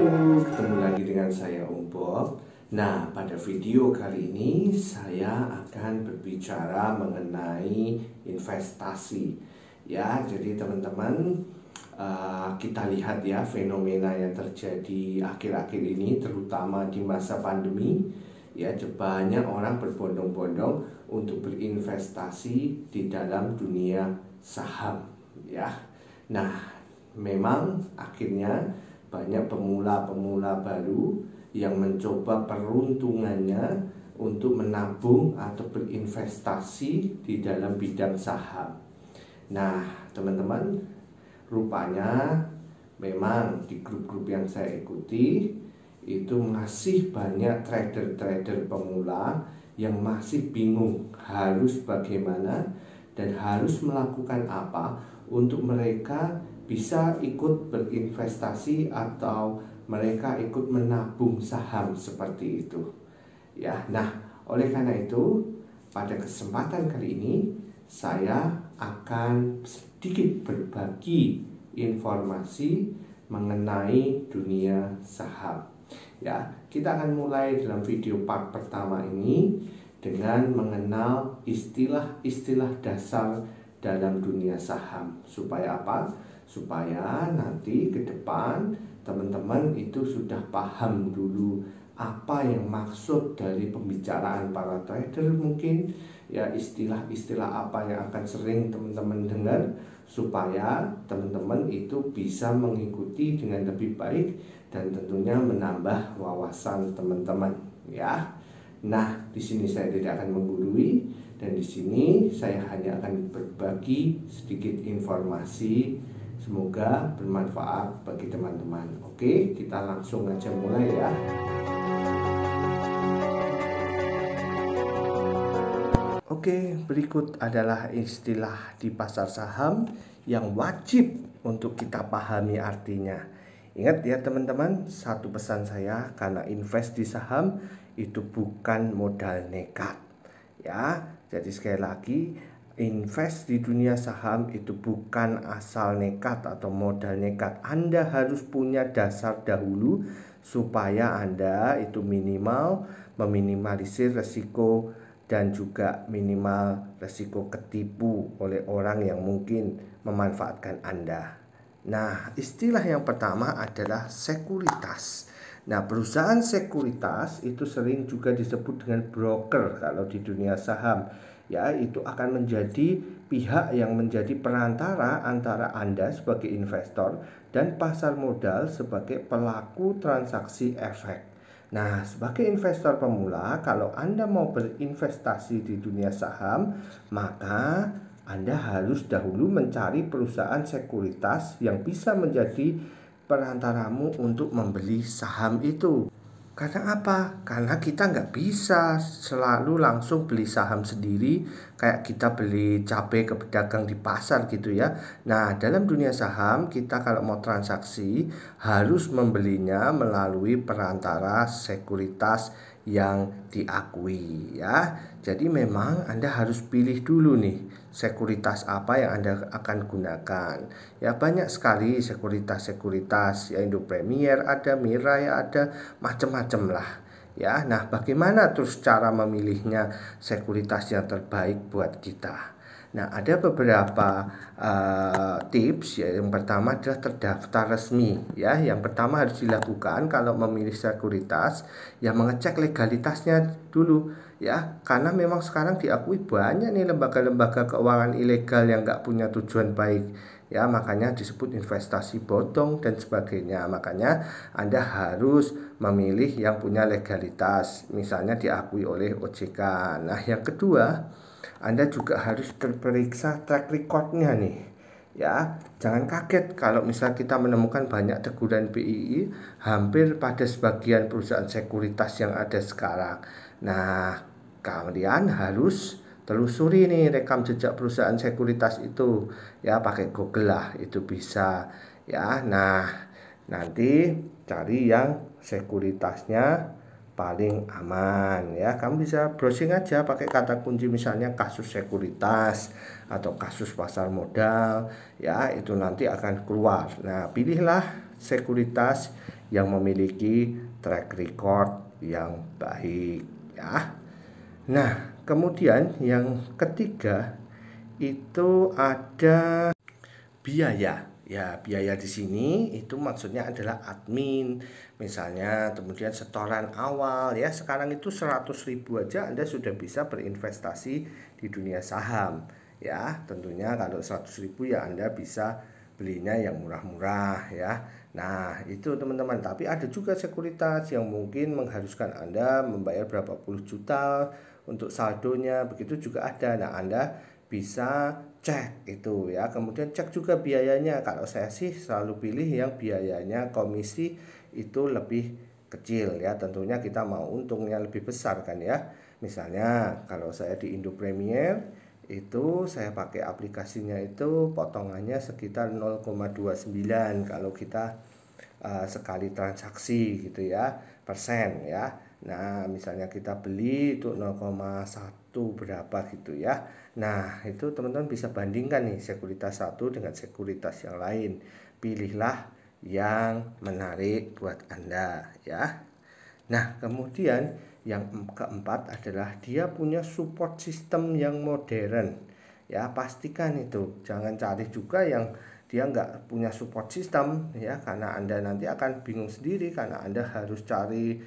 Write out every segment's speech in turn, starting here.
Halo, ketemu lagi dengan saya Bob. Nah, pada video kali ini saya akan berbicara mengenai investasi. Ya, jadi teman-teman, kita lihat ya fenomena yang terjadi akhir-akhir ini, terutama di masa pandemi. Ya, banyak orang berbondong-bondong untuk berinvestasi di dalam dunia saham. Ya, nah memang akhirnya banyak pemula-pemula baru yang mencoba peruntungannya untuk menabung atau berinvestasi di dalam bidang saham. Nah, teman-teman, rupanya memang di grup-grup yang saya ikuti itu masih banyak trader-trader pemula yang masih bingung harus bagaimana dan harus melakukan apa untuk mereka bisa ikut berinvestasi atau mereka ikut menabung saham seperti itu. Ya, nah, oleh karena itu pada kesempatan kali ini saya akan sedikit berbagi informasi mengenai dunia saham. Ya, kita akan mulai dalam video part pertama ini dengan mengenal istilah-istilah dasar dalam dunia saham. Supaya apa? Supaya nanti ke depan teman-teman itu sudah paham dulu apa yang maksud dari pembicaraan para trader, mungkin ya istilah-istilah apa yang akan sering teman-teman dengar, supaya teman-teman itu bisa mengikuti dengan lebih baik dan tentunya menambah wawasan teman-teman ya. Nah, di sini saya tidak akan menggurui dan di sini saya hanya akan berbagi sedikit informasi. Semoga bermanfaat bagi teman-teman. Oke, kita langsung aja mulai ya. Oke, berikut adalah istilah di pasar saham yang wajib untuk kita pahami artinya. Ingat ya teman-teman, satu pesan saya, karena invest di saham itu bukan modal nekat. Ya, jadi sekali lagi, invest di dunia saham itu bukan asal nekat atau modal nekat. Anda harus punya dasar dahulu supaya Anda itu minimal meminimalisir resiko dan juga minimal resiko ketipu oleh orang yang mungkin memanfaatkan Anda. Nah, istilah yang pertama adalah sekuritas. Nah, perusahaan sekuritas itu sering juga disebut dengan broker kalau di dunia saham. Ya, itu akan menjadi pihak yang menjadi perantara antara Anda sebagai investor dan pasar modal sebagai pelaku transaksi efek. Nah, sebagai investor pemula, kalau Anda mau berinvestasi di dunia saham, maka Anda harus dahulu mencari perusahaan sekuritas yang bisa menjadi perantaramu untuk membeli saham itu. Karena apa? Karena kita nggak bisa selalu langsung beli saham sendiri kayak kita beli cabai ke pedagang di pasar gitu ya. Nah, dalam dunia saham kita kalau mau transaksi harus membelinya melalui perantara sekuritas yang diakui ya. Jadi memang Anda harus pilih dulu nih sekuritas apa yang Anda akan gunakan. Ya, banyak sekali sekuritas-sekuritas ya, Indo Premier ada, Mirai ada, macam-macam lah ya. Nah, bagaimana terus cara memilihnya sekuritas yang terbaik buat kita? Nah, ada beberapa tips ya. Yang pertama adalah terdaftar resmi ya. Yang pertama harus dilakukan kalau memilih sekuritas ya, mengecek legalitasnya dulu ya, karena memang sekarang diakui banyak nih lembaga-lembaga keuangan ilegal yang nggak punya tujuan baik ya, makanya disebut investasi bodong dan sebagainya. Makanya Anda harus memilih yang punya legalitas, misalnya diakui oleh OJK. Nah, yang kedua, Anda juga harus terperiksa track recordnya nih ya. Jangan kaget kalau misal kita menemukan banyak teguran BII hampir pada sebagian perusahaan sekuritas yang ada sekarang. Nah, kalian harus telusuri nih rekam jejak perusahaan sekuritas itu ya, pakai Google lah itu bisa ya. Nah, nanti cari yang sekuritasnya paling aman ya. Kamu bisa browsing aja pakai kata kunci misalnya kasus sekuritas atau kasus pasar modal ya, itu nanti akan keluar. Nah, pilihlah sekuritas yang memiliki track record yang baik ya. Nah, kemudian yang ketiga itu ada biaya. Ya, biaya di sini itu maksudnya adalah admin. Misalnya kemudian setoran awal ya. Sekarang itu 100.000 aja Anda sudah bisa berinvestasi di dunia saham. Ya, tentunya kalau 100.000 ya Anda bisa belinya yang murah-murah ya. Nah, itu teman-teman. Tapi ada juga sekuritas yang mungkin mengharuskan Anda membayar berapa puluh juta untuk saldonya. Begitu juga ada. Nah, Anda bisa cek itu ya. Kemudian cek juga biayanya. Kalau saya sih selalu pilih yang biayanya komisi itu lebih kecil ya. Tentunya kita mau untungnya lebih besar kan ya. Misalnya kalau saya di Indo Premier itu saya pakai aplikasinya itu potongannya sekitar 0,29 kalau kita sekali transaksi gitu ya, persen ya. Nah, misalnya kita beli itu 0,1 berapa gitu ya. Nah, itu teman-teman bisa bandingkan nih sekuritas satu dengan sekuritas yang lain. Pilihlah yang menarik buat Anda ya. Nah, kemudian yang keempat adalah dia punya support system yang modern. Ya, pastikan itu. Jangan cari juga yang dia nggak punya support system ya, karena Anda nanti akan bingung sendiri karena Anda harus cari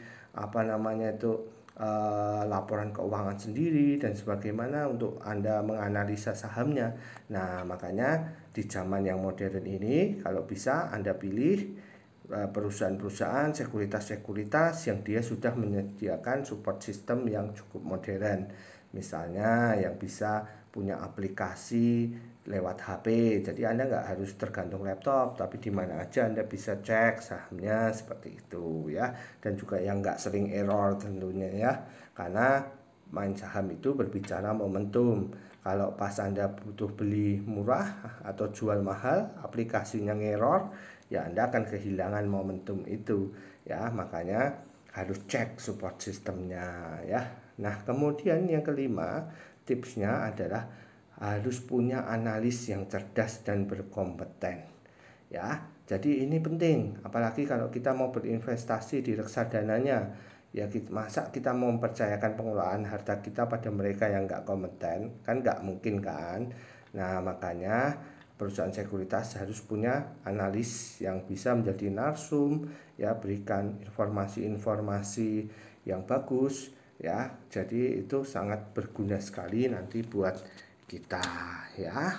laporan keuangan sendiri dan sebagaimana untuk Anda menganalisa sahamnya. Nah, makanya di zaman yang modern ini kalau bisa Anda pilih perusahaan-perusahaan sekuritas-sekuritas yang dia sudah menyediakan support system yang cukup modern. Misalnya yang bisa punya aplikasi lewat HP, jadi Anda nggak harus tergantung laptop, tapi di mana aja Anda bisa cek sahamnya seperti itu ya. Dan juga yang nggak sering error tentunya ya, karena main saham itu berbicara momentum. Kalau pas Anda butuh beli murah atau jual mahal, aplikasinya ngeror, ya Anda akan kehilangan momentum itu ya. Makanya harus cek support sistemnya ya. Nah, kemudian yang kelima tipsnya adalah harus punya analis yang cerdas dan berkompeten ya. Jadi ini penting, apalagi kalau kita mau berinvestasi di reksadananya ya. Masa kita mau mempercayakan pengelolaan harta kita pada mereka yang nggak kompeten, kan nggak mungkin kan. Nah, makanya perusahaan sekuritas harus punya analis yang bisa menjadi narsum ya, berikan informasi-informasi yang bagus ya. Jadi itu sangat berguna sekali nanti buat kita ya.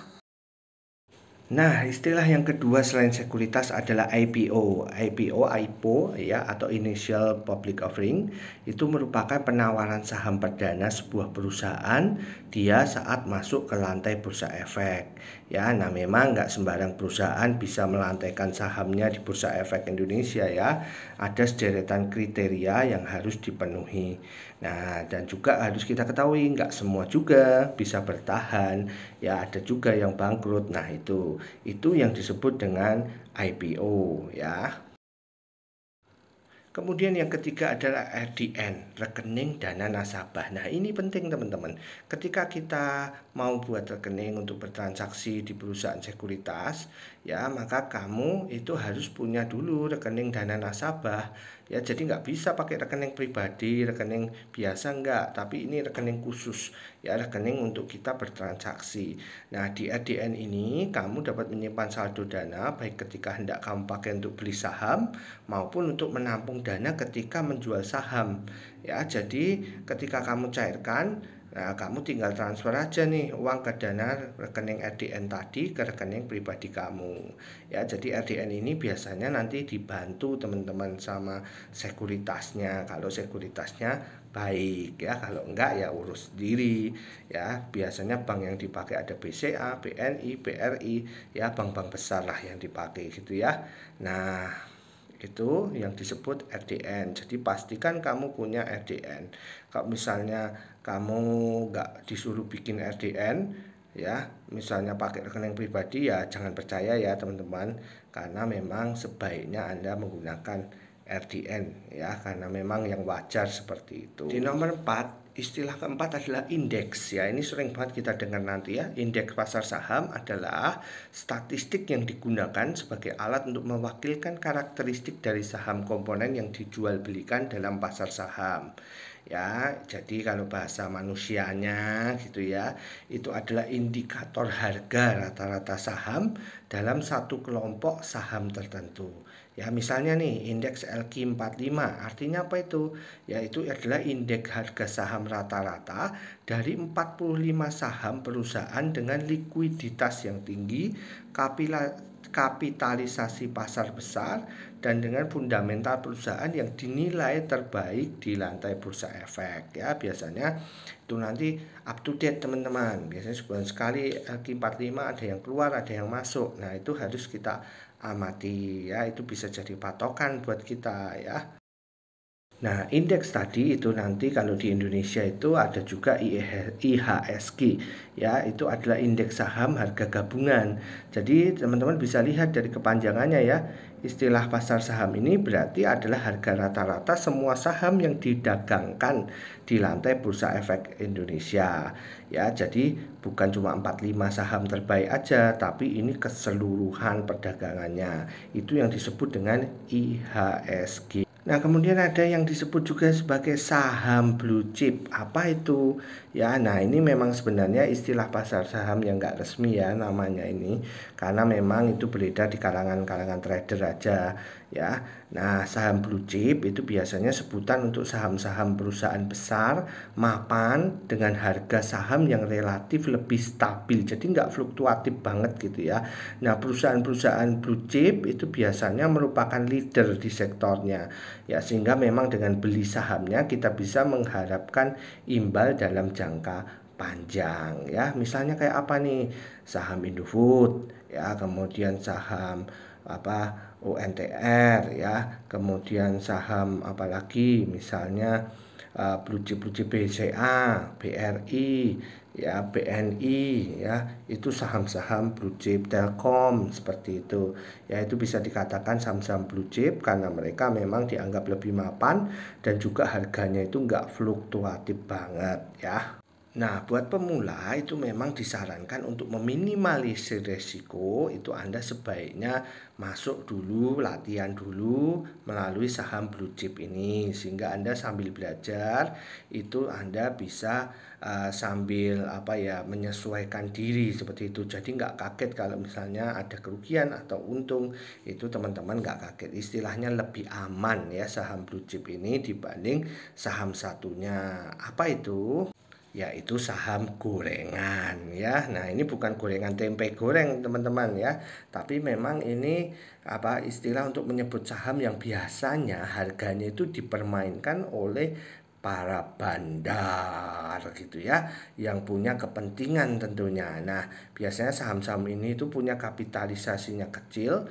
Nah, istilah yang kedua selain sekuritas adalah IPO. IPO ya, atau Initial Public Offering, itu merupakan penawaran saham perdana sebuah perusahaan dia saat masuk ke lantai bursa efek. Ya, nah memang nggak sembarang perusahaan bisa melantaikan sahamnya di bursa efek Indonesia ya. Ada sederetan kriteria yang harus dipenuhi. Nah, dan juga harus kita ketahui nggak semua juga bisa bertahan. Ya, ada juga yang bangkrut. Nah, itu yang disebut dengan IPO ya. Kemudian yang ketiga adalah RDN, rekening dana nasabah. Nah, ini penting teman-teman. Ketika kita mau buat rekening untuk bertransaksi di perusahaan sekuritas, ya maka kamu itu harus punya dulu rekening dana nasabah. Ya, jadi nggak bisa pakai rekening pribadi, rekening biasa nggak, tapi ini rekening khusus, ya rekening untuk kita bertransaksi. Nah, di RDN ini kamu dapat menyimpan saldo dana baik ketika hendak kamu pakai untuk beli saham maupun untuk menampung dana ketika menjual saham. Ya, jadi ketika kamu cairkan, nah, kamu tinggal transfer aja nih uang ke dana rekening RDN tadi ke rekening pribadi kamu. Ya, jadi RDN ini biasanya nanti dibantu teman-teman sama sekuritasnya. Kalau sekuritasnya baik ya, kalau enggak ya urus sendiri ya. Biasanya bank yang dipakai ada BCA, BNI, BRI ya, bank-bank besar lah yang dipakai gitu ya. Nah, itu yang disebut RDN. Jadi pastikan kamu punya RDN. Kalau misalnya kamu nggak disuruh bikin RDN ya, misalnya pakai rekening pribadi, ya jangan percaya ya teman-teman, karena memang sebaiknya Anda menggunakan RDN ya, karena memang yang wajar seperti itu. Di nomor 4 istilah keempat adalah indeks ya. Ini sering banget kita dengar nanti ya. Indeks pasar saham adalah statistik yang digunakan sebagai alat untuk mewakilkan karakteristik dari saham komponen yang dijual belikan dalam pasar saham. Ya, jadi kalau bahasa manusianya gitu ya, itu adalah indikator harga rata-rata saham dalam satu kelompok saham tertentu. Ya, misalnya nih indeks LQ45, artinya apa itu? Yaitu adalah indeks harga saham rata-rata dari 45 saham perusahaan dengan likuiditas yang tinggi, kapitalisasi pasar besar, dan dengan fundamental perusahaan yang dinilai terbaik di lantai bursa efek ya. Biasanya itu nanti up to date teman-teman, biasanya sebulan sekali LQ45 ada yang keluar ada yang masuk. Nah itu harus kita amati ya, itu bisa jadi patokan buat kita ya. Nah, indeks tadi itu nanti kalau di Indonesia itu ada juga IHSG ya, itu adalah indeks saham harga gabungan. Jadi teman-teman bisa lihat dari kepanjangannya ya. Istilah pasar saham ini berarti adalah harga rata-rata semua saham yang didagangkan di lantai Bursa Efek Indonesia. Ya, jadi bukan cuma 45 saham terbaik aja, tapi ini keseluruhan perdagangannya. Itu yang disebut dengan IHSG. Nah, kemudian ada yang disebut juga sebagai saham blue chip. Apa itu? Ya, nah ini memang sebenarnya istilah pasar saham yang nggak resmi ya namanya ini. Karena memang itu beredar di kalangan-kalangan trader aja ya. Nah, saham blue chip itu biasanya sebutan untuk saham-saham perusahaan besar, mapan, dengan harga saham yang relatif lebih stabil. Jadi nggak fluktuatif banget gitu ya. Nah, perusahaan-perusahaan blue chip itu biasanya merupakan leader di sektornya. Ya, sehingga memang dengan beli sahamnya kita bisa mengharapkan imbal dalam jangka panjang ya. Misalnya kayak apa nih? Saham Indofood ya, kemudian saham UNTR ya, kemudian saham apalagi misalnya blue chip BCA, BRI ya, BNI ya, itu saham-saham blue chip. Telkom seperti itu ya, itu bisa dikatakan saham-saham blue chip karena mereka memang dianggap lebih mapan dan juga harganya itu nggak fluktuatif banget ya. Nah, buat pemula itu memang disarankan untuk meminimalisir resiko, itu Anda sebaiknya masuk dulu, latihan dulu melalui saham blue chip ini. Sehingga Anda sambil belajar, itu Anda bisa sambil menyesuaikan diri seperti itu. Jadi nggak kaget kalau misalnya ada kerugian atau untung, itu teman-teman nggak kaget. Istilahnya lebih aman ya saham blue chip ini dibanding saham satunya. Apa itu? Yaitu saham gorengan ya. Nah, ini bukan gorengan tempe goreng teman-teman ya, tapi memang ini istilah untuk menyebut saham yang biasanya harganya itu dipermainkan oleh para bandar gitu ya, yang punya kepentingan tentunya. Nah, biasanya saham-saham ini itu punya kapitalisasinya kecil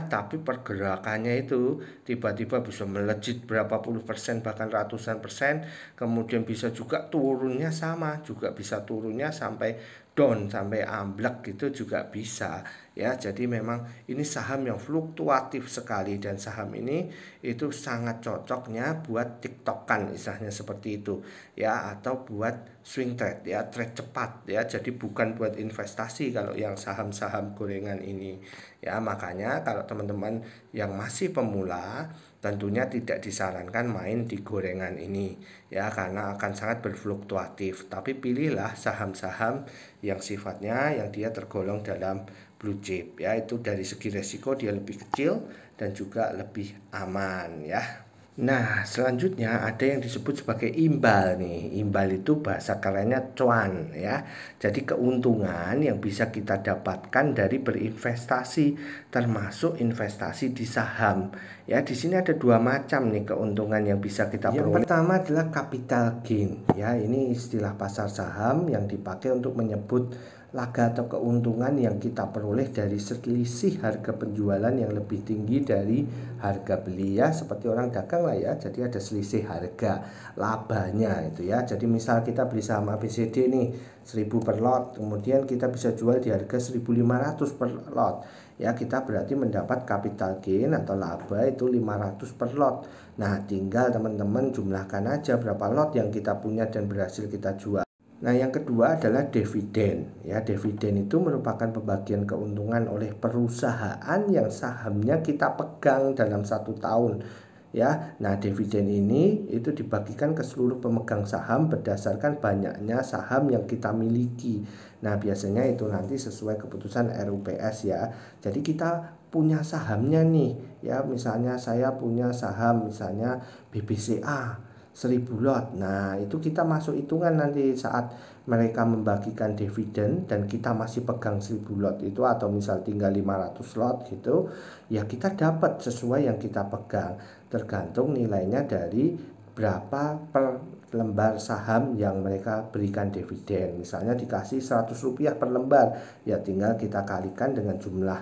tapi pergerakannya itu tiba-tiba bisa melejit berapa puluh persen bahkan ratusan persen, kemudian bisa juga turunnya sama, juga bisa turunnya sampai down, sampai amblek gitu juga bisa ya. Jadi memang ini saham yang fluktuatif sekali, dan saham ini itu sangat cocoknya buat tiktokan istilahnya seperti itu ya, atau buat swing trade ya, trade cepat ya. Jadi bukan buat investasi kalau yang saham-saham gorengan ini ya. Makanya kalau teman-teman yang masih pemula tentunya tidak disarankan main di gorengan ini ya, karena akan sangat berfluktuatif. Tapi pilihlah saham-saham yang sifatnya yang dia tergolong dalam blue chip ya, itu dari segi resiko dia lebih kecil dan juga lebih aman ya. Nah, selanjutnya ada yang disebut sebagai imbal nih. Imbal itu bahasa kerennya cuan ya. Jadi keuntungan yang bisa kita dapatkan dari berinvestasi, termasuk investasi di saham. Ya, di sini ada dua macam nih keuntungan yang bisa kita peroleh. Yang pertama adalah capital gain. Ya, ini istilah pasar saham yang dipakai untuk menyebut laba atau keuntungan yang kita peroleh dari selisih harga penjualan yang lebih tinggi dari harga beli, ya, seperti orang dagang lah ya. Jadi ada selisih harga labanya itu ya. Jadi misal kita beli saham ABCD nih 1000 per lot, kemudian kita bisa jual di harga 1500 per lot, ya, kita berarti mendapat capital gain atau laba itu 500 per lot. Nah, tinggal teman-teman jumlahkan aja berapa lot yang kita punya dan berhasil kita jual. Nah, yang kedua adalah dividen. Ya, dividen itu merupakan pembagian keuntungan oleh perusahaan yang sahamnya kita pegang dalam 1 tahun. Ya, nah dividen ini itu dibagikan ke seluruh pemegang saham berdasarkan banyaknya saham yang kita miliki. Nah, biasanya itu nanti sesuai keputusan RUPS ya. Jadi kita punya sahamnya nih, ya, misalnya saya punya saham misalnya BBCA 1000 lot. Nah, itu kita masuk hitungan nanti saat mereka membagikan dividen dan kita masih pegang 1000 lot itu, atau misal tinggal 500 lot gitu, ya kita dapat sesuai yang kita pegang. Tergantung nilainya dari berapa per lembar saham yang mereka berikan dividen. Misalnya dikasih 100 rupiah per lembar, ya tinggal kita kalikan dengan jumlah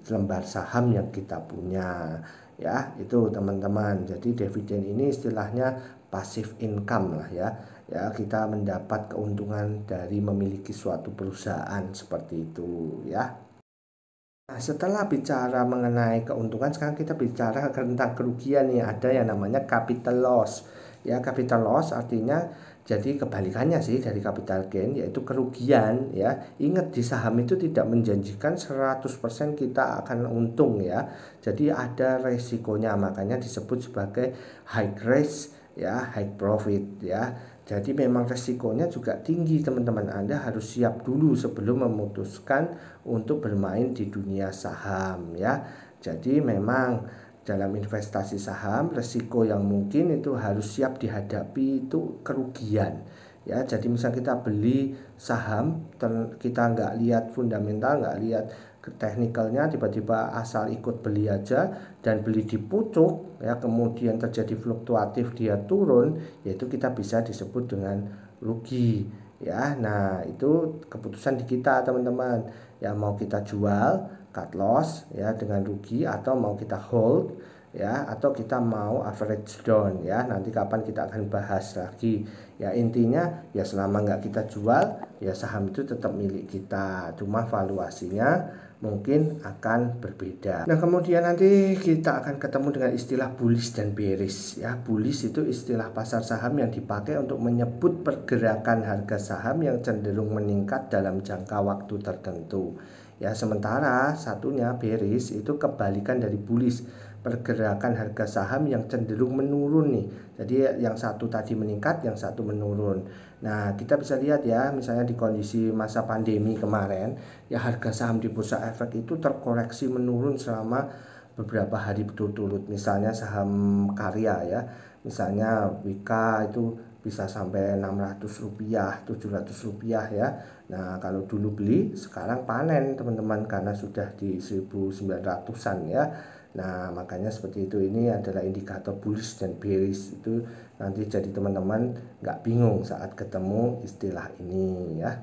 lembar saham yang kita punya. Ya, itu teman-teman. Jadi dividen ini istilahnya passive income lah ya. Ya, kita mendapat keuntungan dari memiliki suatu perusahaan seperti itu ya. Nah, setelah bicara mengenai keuntungan, sekarang kita bicara tentang kerugian nih. Ada yang namanya capital loss. Ya, capital loss artinya jadi kebalikannya sih dari capital gain, yaitu kerugian ya. Ingat, di saham itu tidak menjanjikan 100% kita akan untung ya. Jadi ada resikonya, makanya disebut sebagai high risk ya, high profit ya. Jadi memang resikonya juga tinggi teman-teman. Anda harus siap dulu sebelum memutuskan untuk bermain di dunia saham ya. Jadi memang dalam investasi saham, resiko yang mungkin itu harus siap dihadapi itu kerugian ya. Jadi misal kita beli saham, kita nggak lihat fundamental, nggak lihat teknikalnya, tiba-tiba asal ikut beli aja dan beli di pucuk ya, kemudian terjadi fluktuatif, dia turun, yaitu kita bisa disebut dengan rugi ya. Nah, itu keputusan di kita teman-teman ya, mau kita jual cut loss ya dengan rugi, atau mau kita hold ya, atau kita mau average down ya. Nanti kapan kita akan bahas lagi ya. Intinya ya selama nggak kita jual ya saham itu tetap milik kita, cuma valuasinya mungkin akan berbeda. Nah, kemudian nanti kita akan ketemu dengan istilah bullish dan bearish ya. Bullish itu istilah pasar saham yang dipakai untuk menyebut pergerakan harga saham yang cenderung meningkat dalam jangka waktu tertentu ya. Sementara satunya bearish itu kebalikan dari bullish, pergerakan harga saham yang cenderung menurun nih. Jadi yang satu tadi meningkat, yang satu menurun. Nah, kita bisa lihat ya, misalnya di kondisi masa pandemi kemarin, ya harga saham di Bursa Efek itu terkoreksi menurun selama beberapa hari berturut-turut. Misalnya saham karya ya, misalnya Wika itu bisa sampai 600 rupiah, 700 rupiah ya. Nah, kalau dulu beli, sekarang panen teman-teman, karena sudah di 1900-an ya. Nah, makanya seperti itu. Ini adalah indikator bullish dan bearish. Itu nanti jadi teman-teman nggak bingung saat ketemu istilah ini ya.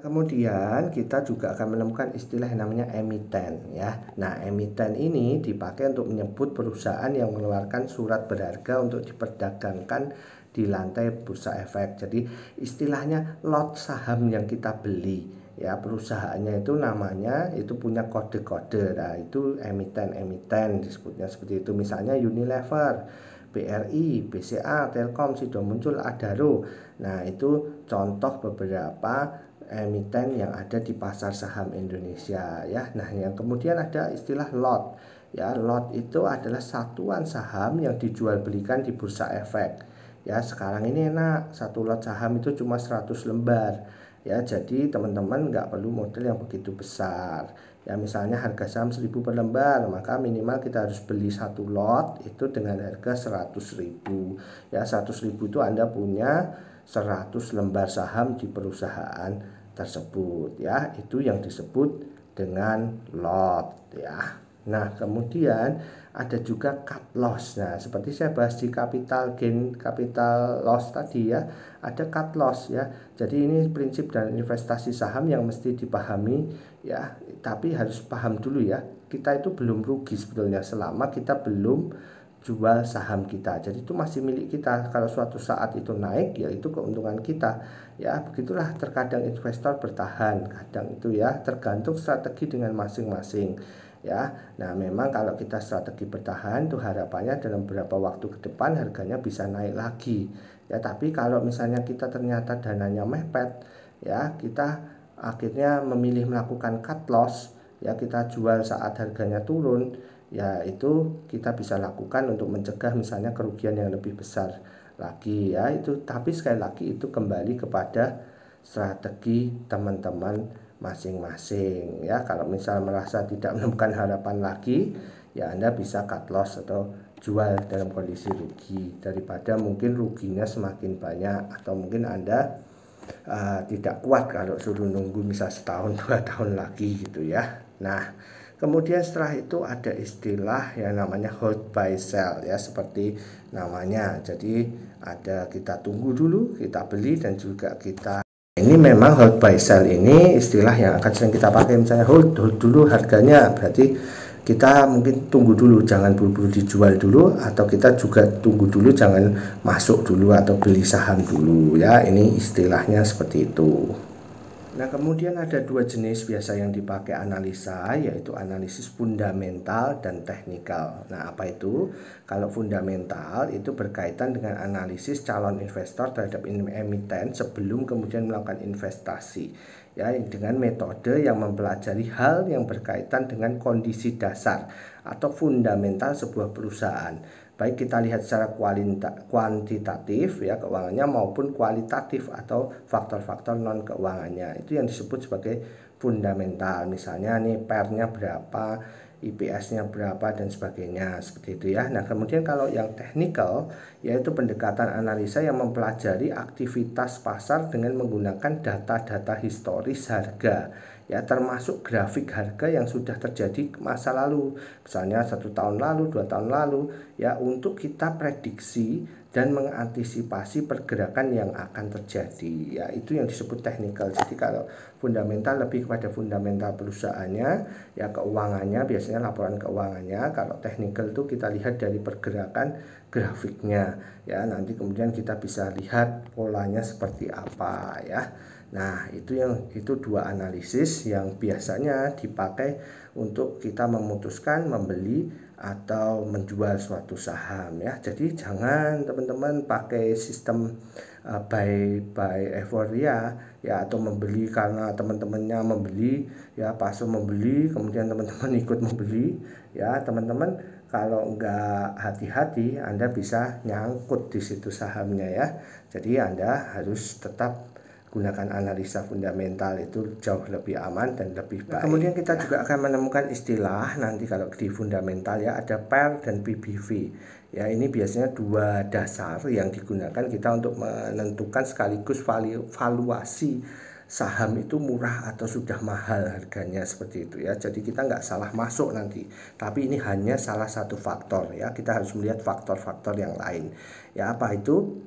Kemudian kita juga akan menemukan istilah yang namanya emiten ya. Nah, emiten ini dipakai untuk menyebut perusahaan yang mengeluarkan surat berharga untuk diperdagangkan di lantai Bursa Efek. Jadi istilahnya lot saham yang kita beli ya, perusahaannya itu namanya itu punya kode-kode. Nah, itu emiten disebutnya seperti itu. Misalnya Unilever, BRI, BCA, Telkom, Sido Muncul, Adaro. Nah, itu contoh beberapa emiten yang ada di pasar saham Indonesia ya. Nah, yang kemudian ada istilah lot ya. Lot itu adalah satuan saham yang dijual belikan di Bursa Efek ya. Sekarang ini enak, satu lot saham itu cuma 100 lembar ya. Jadi teman-teman nggak perlu modal yang begitu besar ya. Misalnya harga saham 1000 per lembar, maka minimal kita harus beli satu lot itu dengan harga 100.000 ya. 100.000 itu Anda punya 100 lembar saham di perusahaan tersebut ya. Itu yang disebut dengan lot ya. Nah, kemudian ada juga cut loss. Nah, seperti saya bahas di capital gain, capital loss tadi ya, ada cut loss ya. Jadi ini prinsip dalam investasi saham yang mesti dipahami ya, tapi harus paham dulu ya. Kita itu belum rugi sebetulnya selama kita belum jual saham kita. Jadi itu masih milik kita. Kalau suatu saat itu naik, ya itu keuntungan kita. Ya, begitulah terkadang investor bertahan, kadang itu ya, tergantung strategi dengan masing-masing. Ya, nah memang kalau kita strategi bertahan tuh harapannya dalam beberapa waktu ke depan harganya bisa naik lagi. Ya, tapi kalau misalnya kita ternyata dananya mepet, ya kita akhirnya memilih melakukan cut loss, ya kita jual saat harganya turun, ya itu kita bisa lakukan untuk mencegah misalnya kerugian yang lebih besar lagi ya. Itu tapi sekali lagi itu kembali kepada strategi teman-teman masing-masing ya. Kalau misal merasa tidak menemukan harapan lagi, ya Anda bisa cut loss atau jual dalam kondisi rugi daripada mungkin ruginya semakin banyak, atau mungkin Anda tidak kuat kalau suruh nunggu misal setahun 2 tahun lagi gitu ya. Nah, kemudian setelah itu ada istilah yang namanya hold buy sell ya, seperti namanya. Jadi ada kita tunggu dulu, kita beli, dan juga kita ini memang hold buy sell ini istilah yang akan sering kita pakai. Misalnya hold dulu harganya, berarti kita mungkin tunggu dulu, jangan buru-buru dijual dulu, atau kita juga tunggu dulu, jangan masuk dulu atau beli saham dulu ya. Ini istilahnya seperti itu. Nah, kemudian ada dua jenis biasa yang dipakai analisa, yaitu analisis fundamental dan teknikal. Nah, apa itu? Kalau fundamental itu berkaitan dengan analisis calon investor terhadap emiten sebelum kemudian melakukan investasi, ya, dengan metode yang mempelajari hal yang berkaitan dengan kondisi dasar atau fundamental sebuah perusahaan. Baik kita lihat secara kuantitatif ya keuangannya, maupun kualitatif atau faktor-faktor non keuangannya. Itu yang disebut sebagai fundamental. Misalnya nih PER-nya berapa, IPS-nya berapa, dan sebagainya, seperti itu ya. Nah, kemudian kalau yang technical yaitu pendekatan analisa yang mempelajari aktivitas pasar dengan menggunakan data-data historis harga, ya, termasuk grafik harga yang sudah terjadi masa lalu, misalnya 1 tahun lalu, 2 tahun lalu, ya, untuk kita prediksi dan mengantisipasi pergerakan yang akan terjadi. Ya, itu yang disebut technical. Jadi kalau fundamental lebih kepada fundamental perusahaannya, ya keuangannya, biasanya laporan keuangannya. Kalau technical itu kita lihat dari pergerakan grafiknya. Ya, nanti kemudian kita bisa lihat polanya seperti apa ya. Nah, itu dua analisis yang biasanya dipakai untuk kita memutuskan membeli atau menjual suatu saham ya. Jadi jangan teman-teman pakai sistem buy euphoria ya, atau membeli karena teman-temannya membeli ya, pas membeli kemudian teman-teman ikut membeli ya. Teman-teman kalau enggak hati-hati Anda bisa nyangkut di situ sahamnya ya. Jadi Anda harus tetap gunakan analisa fundamental, itu jauh lebih aman dan lebih baik. Kemudian kita juga akan menemukan istilah nanti kalau di fundamental ya, ada PER dan PBV. Ya, ini biasanya dua dasar yang digunakan kita untuk menentukan sekaligus valuasi saham itu murah atau sudah mahal harganya, seperti itu ya. Jadi kita nggak salah masuk nanti, tapi ini hanya salah satu faktor ya. Kita harus melihat faktor-faktor yang lain ya. Apa itu?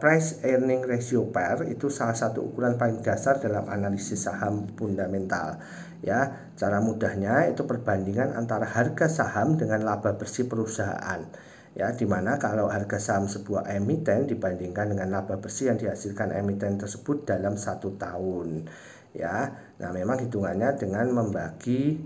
Price earning ratio PER itu salah satu ukuran paling dasar dalam analisis saham fundamental ya. Cara mudahnya itu perbandingan antara harga saham dengan laba bersih perusahaan ya, dimana kalau harga saham sebuah emiten dibandingkan dengan laba bersih yang dihasilkan emiten tersebut dalam 1 tahun ya. Nah, memang hitungannya dengan membagi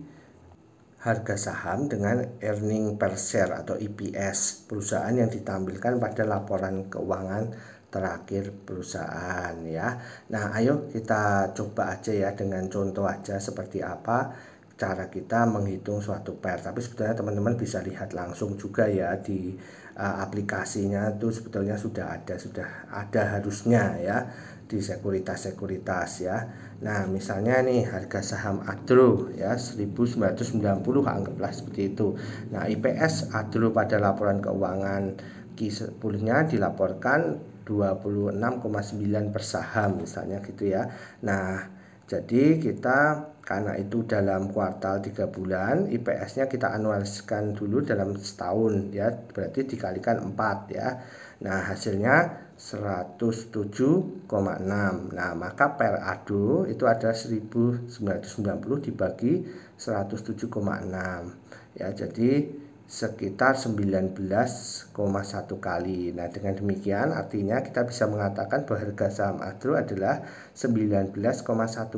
harga saham dengan earning per share atau EPS perusahaan yang ditampilkan pada laporan keuangan terakhir perusahaan ya. Nah, ayo kita coba aja ya dengan contoh aja seperti apa cara kita menghitung suatu PER. Tapi sebetulnya teman-teman bisa lihat langsung juga ya di aplikasinya tuh, sebetulnya sudah ada harusnya ya di sekuritas ya. Nah, misalnya nih harga saham Adro ya 1990, anggaplah seperti itu. Nah, IPS Adro pada laporan keuangan Q10-nya dilaporkan 26,9 per saham misalnya gitu ya. Nah, Jadi kita karena itu dalam kuartal 3 bulan, IPS-nya kita anualiskan dulu dalam setahun ya, berarti dikalikan 4 ya. Nah, hasilnya 107,6. Nah, maka per ADO itu ada 1990 dibagi 107,6 ya. Jadi sekitar 19,1 kali. Nah, dengan demikian artinya kita bisa mengatakan bahwa harga saham ADO adalah 19,1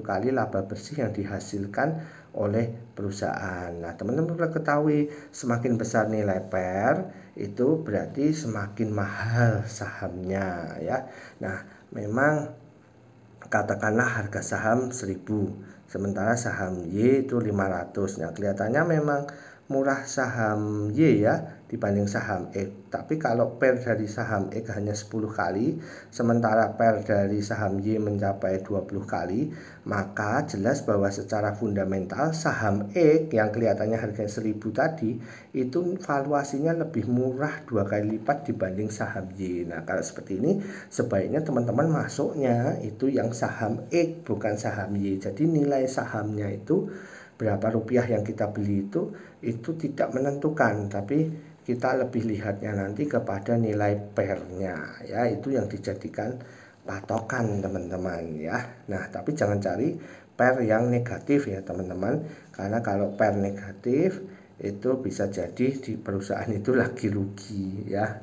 kali laba bersih yang dihasilkan oleh perusahaan. Nah, teman-teman perlu ketahui, semakin besar nilai PER itu berarti semakin mahal sahamnya ya. Nah, memang katakanlah harga saham 1000, sementara saham Y itu 500. Nah, kelihatannya memang murah saham Y ya dibanding saham X. Tapi kalau PER dari saham X hanya 10 kali, sementara PER dari saham Y mencapai 20 kali, maka jelas bahwa secara fundamental saham X yang kelihatannya harganya 1000 tadi, itu valuasinya lebih murah 2 kali lipat dibanding saham Y. Nah, kalau seperti ini, sebaiknya teman-teman masuknya itu yang saham X, bukan saham Y. Jadi nilai sahamnya itu berapa rupiah yang kita beli itu tidak menentukan, tapi kita lebih lihatnya nanti kepada nilai PER-nya ya, itu yang dijadikan patokan teman-teman ya. Nah, tapi jangan cari PER yang negatif ya teman-teman, karena kalau PER negatif itu bisa jadi di perusahaan itu lagi rugi ya.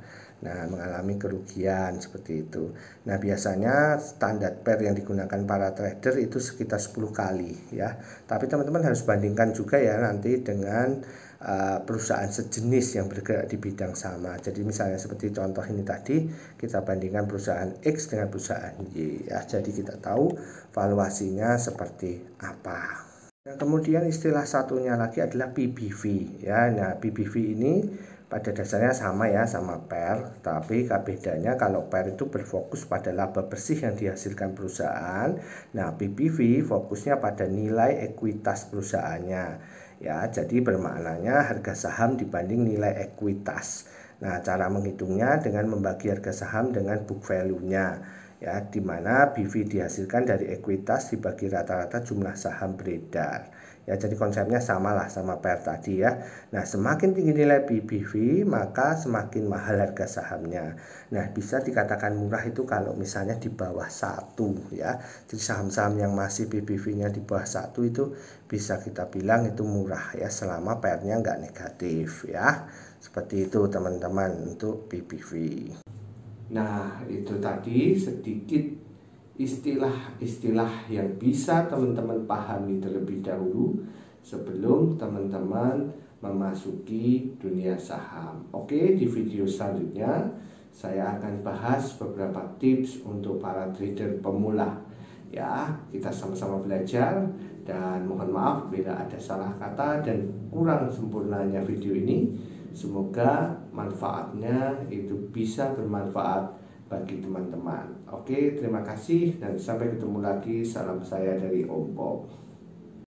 Nah, mengalami kerugian seperti itu. Nah, biasanya standar PER yang digunakan para trader itu sekitar 10 kali ya. Tapi teman-teman harus bandingkan juga ya nanti dengan perusahaan sejenis yang bergerak di bidang sama. Jadi misalnya seperti contoh ini tadi, kita bandingkan perusahaan X dengan perusahaan Y ya. Jadi kita tahu valuasinya seperti apa. Nah, kemudian istilah satunya lagi adalah PBV ya. Nah, PBV ini pada dasarnya sama ya, sama PER, tapi bedanya kalau PER itu berfokus pada laba bersih yang dihasilkan perusahaan. Nah, PBV fokusnya pada nilai ekuitas perusahaannya ya. Jadi bermaknanya harga saham dibanding nilai ekuitas. Nah, cara menghitungnya dengan membagi harga saham dengan book value-nya ya, di mana BV dihasilkan dari ekuitas dibagi rata-rata jumlah saham beredar. Ya, jadi konsepnya samalah sama PER tadi ya. Nah, semakin tinggi nilai BBV, maka semakin mahal harga sahamnya. Nah, bisa dikatakan murah itu kalau misalnya di bawah 1 ya. Jadi saham-saham yang masih BBV-nya di bawah 1 itu bisa kita bilang itu murah ya, selama PER-nya nggak negatif ya. Seperti itu teman-teman untuk BBV. Nah, itu tadi sedikit istilah-istilah yang bisa teman-teman pahami terlebih dahulu sebelum teman-teman memasuki dunia saham. Oke, di video selanjutnya saya akan bahas beberapa tips untuk para trader pemula. Ya, kita sama-sama belajar, dan mohon maaf bila ada salah kata dan kurang sempurnanya video ini. Semoga manfaatnya itu bisa bermanfaat bagi teman-teman. Oke, terima kasih dan sampai ketemu lagi. Salam saya dari Om Bob.